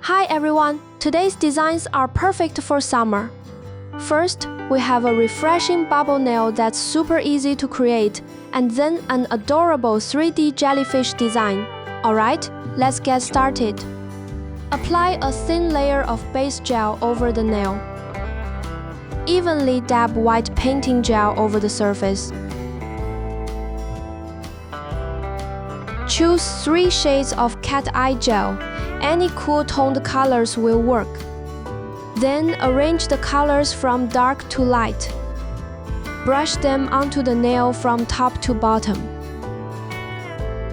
Hi everyone! Today's designs are perfect for summer. First, we have a refreshing bubble nail that's super easy to create, and then an adorable 3D jellyfish design. Alright, let's get started. Apply a thin layer of base gel over the nail. Evenly dab white painting gel over the surface. Choose 3 shades of cat eye gel. Any cool toned colors will work. Then arrange the colors from dark to light. Brush them onto the nail from top to bottom.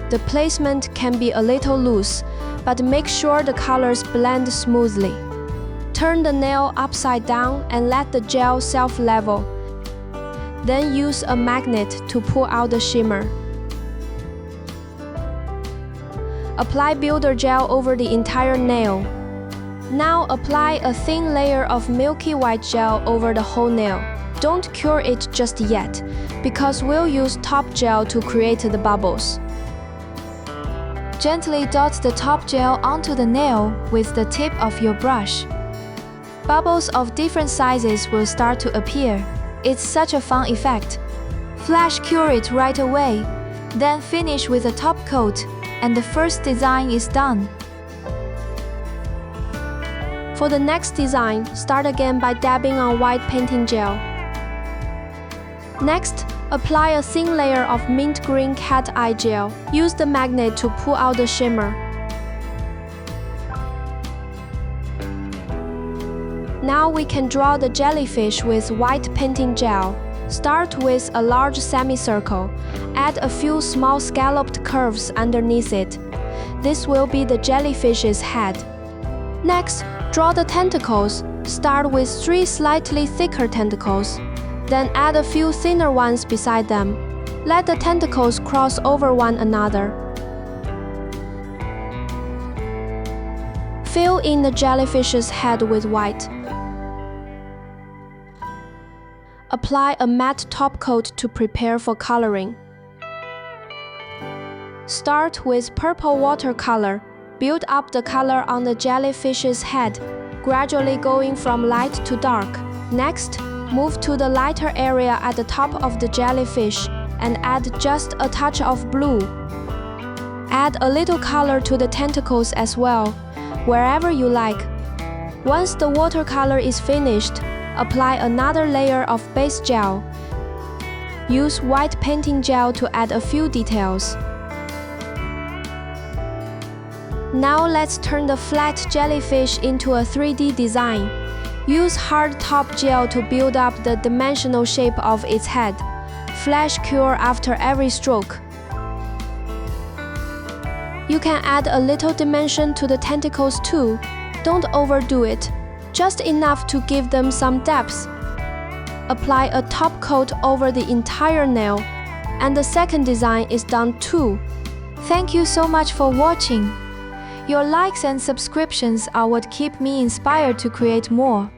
The placement can be a little loose, but make sure the colors blend smoothly. Turn the nail upside down and let the gel self-level. Then use a magnet to pull out the shimmer. Apply builder gel over the entire nail. Now apply a thin layer of milky white gel over the whole nail. Don't cure it just yet, because we'll use top gel to create the bubbles. Gently dot the top gel onto the nail with the tip of your brush. Bubbles of different sizes will start to appear. It's such a fun effect. Flash cure it right away, then finish with a top coat, and the first design is done. For the next design, start again by dabbing on white painting gel. Next, apply a thin layer of mint green cat eye gel. Use the magnet to pull out the shimmer. Now we can draw the jellyfish with white painting gel. Start with a large semicircle. Add a few small scalloped curves underneath it. This will be the jellyfish's head. Next, draw the tentacles. Start with 3 slightly thicker tentacles. Then add a few thinner ones beside them. Let the tentacles cross over one another. Fill in the jellyfish's head with white. Apply a matte top coat to prepare for coloring. Start with purple watercolor. Build up the color on the jellyfish's head, gradually going from light to dark. Next, move to the lighter area at the top of the jellyfish and add just a touch of blue. Add a little color to the tentacles as well, wherever you like. Once the watercolor is finished, apply another layer of base gel. Use white painting gel to add a few details. Now let's turn the flat jellyfish into a 3D design. Use hard top gel to build up the dimensional shape of its head. Flash cure after every stroke. You can add a little dimension to the tentacles too. Don't overdo it. Just enough to give them some depth. Apply a top coat over the entire nail, and the second design is done too. Thank you so much for watching. Your likes and subscriptions are what keep me inspired to create more.